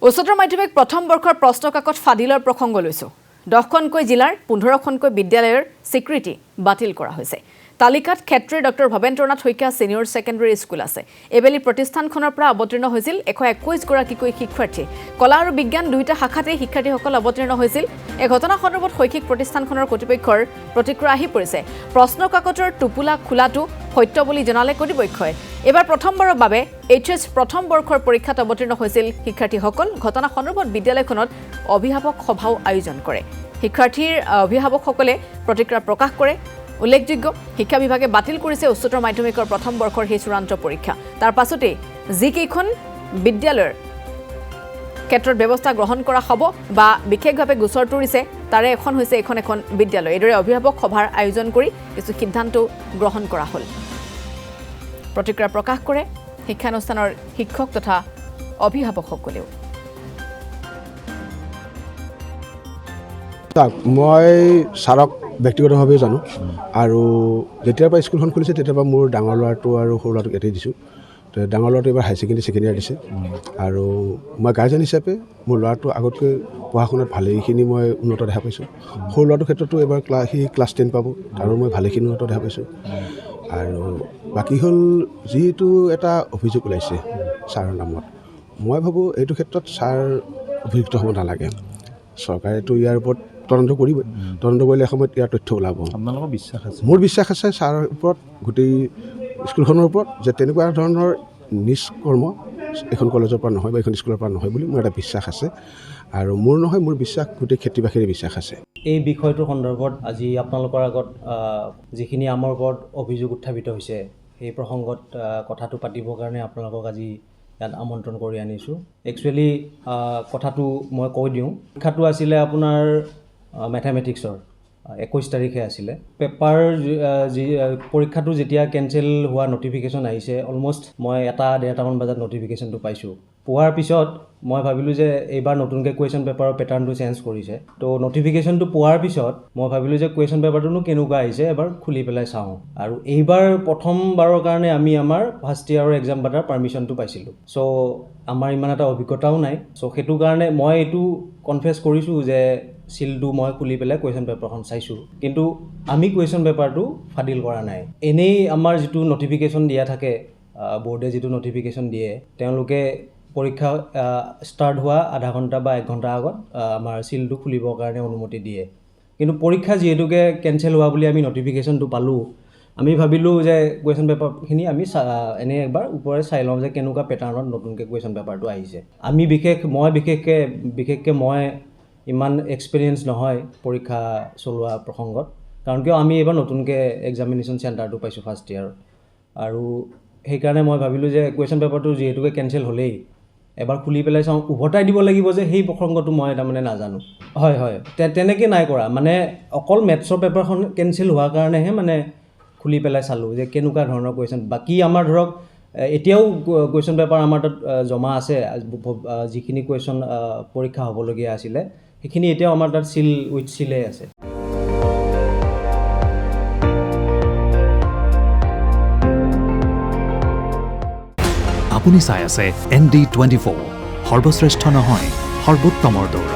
উচ্চতৰ মাধ্যমিক প্ৰথম বৰ্ষৰ প্ৰশ্নকাকত ফাদিলৰ প্ৰসংগ লৈছো 10খনকৈ জিলাৰ 15খনকৈ বিদ্যালয়ৰ স্বীকৃতি বাতিল কৰা হৈছে তালিকাত Khetri doctor Bhabendranath Saikia senior secondary school আছে এবেলি প্ৰতিষ্ঠানখনৰ পৰা অৱতীৰ্ণ হৈছিল 121 গৰাকীকৈ শিক্ষাৰ্থী কলা আৰু বিজ্ঞান দুইটা শাখাতে শিক্ষাৰ্থীসকল অৱতীৰ্ণ হৈছিল এই ঘটনা সন্দৰ্ভত শৈক্ষিক প্ৰতিষ্ঠানখনৰ কৰ্তৃপক্ষৰ প্ৰতিক্ৰিয়া আহি পৰিছে প্ৰশ্নকাকতৰ টুপুলা খোলাটো সত্য বুলি জনালে কৰ্তৃপক্ষই এবাৰ প্ৰথমবাৰৰ বাবে এইচএছ প্ৰথম বৰ্ষৰ পৰীক্ষাত অৱতীৰ্ণ হৈছিল শিক্ষাৰ্থীসকল ঘটনা সন্দৰ্ভত বিদ্যালয়খনত অভিভাৱক সভাও আয়োজন কৰে শিক্ষাৰ্থীৰ অভিভাৱকসকলে প্ৰতিক্ৰিয়া প্ৰকাশ কৰে উল্লেখযোগ্য শিক্ষা বিভাগে বাতিল কৰিছে উচ্চতৰ মাধ্যমিকৰ প্ৰথম বৰ্ষৰ হে চূড়ান্ত পৰীক্ষা তাৰ পাছতে যিকেইখন বিদ্যালয়ৰ ক্ষেত্ৰত ব্যৱস্থা গ্ৰহণ কৰা হ'ব বা বিশেষভাৱে গোচৰ তৰিছে তাৰে এখন হৈছে এখন বিদ্যালয় এদৰে অভিভাৱক সভাৰ আয়োজন কৰি কিছু সিদ্ধান্ত গ্ৰহণ কৰা হ'ল প্ৰতিক্ৰিয়া প্ৰকাশ কৰে শিক্ষানুষ্ঠানৰ শিক্ষক তথা অভিভাৱকসকলেও মই ছাৰক ব্যক্তিগতভাৱে জানো আৰু যেতিয়াৰ পৰা স্কুলখন খুলিছে তেতিয়াৰ পৰা মোৰ ডাঙৰ ল'ৰাটো আৰু সৰু ল'ৰাটোক এটাই দিছোঁ তো ডাঙৰ ল'ৰাটো এবাৰ হাই ছেকেণ্ডেৰী ছেকেণ্ড ইয়াৰ দিছে আৰু মই গাৰ্জেন হিচাপে মোৰ ল'ৰাটো আগতকৈ পঢ়া শুনাত ভালেখিনি মই উন্নত দেখা পাইছোঁ সৰু ল'ৰাটোৰ ক্ষেত্ৰতো এবাৰ সি ক্লাছ 10 পাব আৰু মই ভালেখিনি উন্নত দেখা পাইছোঁ আৰু বাকী হ'ল যিটো এটা অভিযোগ ওলাইছে ছাৰৰ নামত মই ভাবোঁ এইটো ক্ষেত্ৰত ছাৰ অভিযুক্ত হ'ব নালাগে চৰকাৰেতো ইয়াৰ ওপৰত তদন্ত কৰিবই তদন্ত কৰিলে এসময়ত ইয়াৰ তথ্য ওলাব আপোনালোকৰ বিশ্বাস আছে মোৰ বিশ্বাস আছে ছাৰৰ ওপৰত গোটেই স্কুলখনৰ ওপৰত যে তেনেকুৱা ধৰণৰ নিষ্কৰ্ম এখন কলেজৰ পৰা নহয় বা এখন স্কুলৰ পৰা নহয় বুলি মোৰ এটা বিশ্বাস আছে আৰু মোৰ নহয় মোৰ বিশ্বাস গোটেই খেতিবাসীৰে বিশ্বাস আছে এই বিষয়টোৰ সন্দৰ্ভত আজি আপোনালোকৰ আগত যিখিনি আমাৰ ওপৰত অভিযোগ উত্থাপিত হৈছে সেই প্ৰসংগত কথাটো পাতিবৰ কাৰণে আপোনালোকক আজি ইয়াত আমন্ত্ৰণ কৰি আনিছোঁ একচুৱেলি কথাটো মই কৈ দিওঁ পৰীক্ষাটো আছিলে আপোনাৰ মেথামেটিক্সৰ 21 তাৰিখে আছিলে পেপাৰ যি পৰীক্ষাটো যেতিয়া কেনচেল হোৱা নটিফিকেশ্যন আহিছে অলমষ্ট মই 1-1:30 বজাত নটিফিকেশ্যনটো পাইছোঁ পোৱাৰ পিছত মই ভাবিলোঁ যে এইবাৰ নতুনকৈ কুৱেশ্যন পেপাৰৰ পেটাৰ্ণটো চেঞ্জ কৰিছে তো নটিফিকেশ্যনটো পোৱাৰ পিছত মই ভাবিলোঁ যে কুৱেশ্যন পেপাৰটোনো কেনেকুৱা আহিছে এবাৰ খুলি পেলাই চাওঁ আৰু এইবাৰ প্ৰথমবাৰৰ কাৰণে আমি আমাৰ ফাৰ্ষ্ট ইয়াৰৰ এক্সাম পাতাৰ পাৰ্মিশ্যনটো পাইছিলোঁ চ' আমাৰ ইমান এটা অভিজ্ঞতাও নাই চ' সেইটো কাৰণে মই এইটো কনফেছ কৰিছোঁ যে চিলটো মই খুলি পেলাই কুৱেশ্যন পেপাৰখন চাইছোঁ কিন্তু আমি কুৱেশ্যন পেপাৰটো ফাদিল কৰা নাই এনেই আমাৰ যিটো নটিফিকেশ্যন দিয়া থাকে বৰ্ডে যিটো নটিফিকেশ্যন দিয়ে তেওঁলোকে পৰীক্ষা ষ্টাৰ্ট হোৱা আধা ঘণ্টা বা 1 ঘণ্টা আগত আমাৰ চিলটো খুলিবৰ কাৰণে অনুমতি দিয়ে কিন্তু পৰীক্ষা যিহেতুকে কেনচেল হোৱা বুলি আমি নটিফিকেশ্যনটো পালোঁ আমি ভাবিলোঁ যে কুৱেশ্যন পেপাৰখিনি আমি এনেই একবাৰ ওপৰে চাই লওঁ যে কেনেকুৱা পেটাৰ্ণত নতুনকৈ কুৱেশ্যন পেপাৰটো আহিছে আমি বিশেষকৈ মই ইমান এক্সপিৰিয়েঞ্চ নহয় পৰীক্ষা চলোৱা প্ৰসংগত কাৰণ কিয় আমি এইবাৰ নতুনকৈ এক্সামিনেশ্যন চেণ্টাৰটো পাইছোঁ ফাৰ্ষ্ট ইয়াৰ আৰু সেইকাৰণে মই ভাবিলোঁ যে কুৱেশ্যন পেপাৰটো যিহেতুকে কেনচেল হ'লেই এবাৰ খুলি পেলাই চাওঁ উভতাই দিব লাগিব যে সেই প্ৰসংগটো মই তাৰমানে নাজানো হয় তেনেকৈ নাই কৰা মানে অকল মেথছৰ পেপাৰখন কেনচেল হোৱাৰ কাৰণেহে মানে খুলি পেলাই চালোঁ যে কেনেকুৱা ধৰণৰ কুৱেশ্যন বাকী আমাৰ ধৰক এতিয়াও কুৱেশ্যন পেপাৰ আমাৰ তাত জমা আছে যিখিনি কুৱেশ্যন পৰীক্ষা হ'বলগীয়া আছিলে সেইখিনি এতিয়াও আমাৰ তাত চিলে আছে আপুনি চাই আছে ND24 সৰ্বশ্ৰেষ্ঠ নহয় সৰ্বোত্তমৰ দৌৰ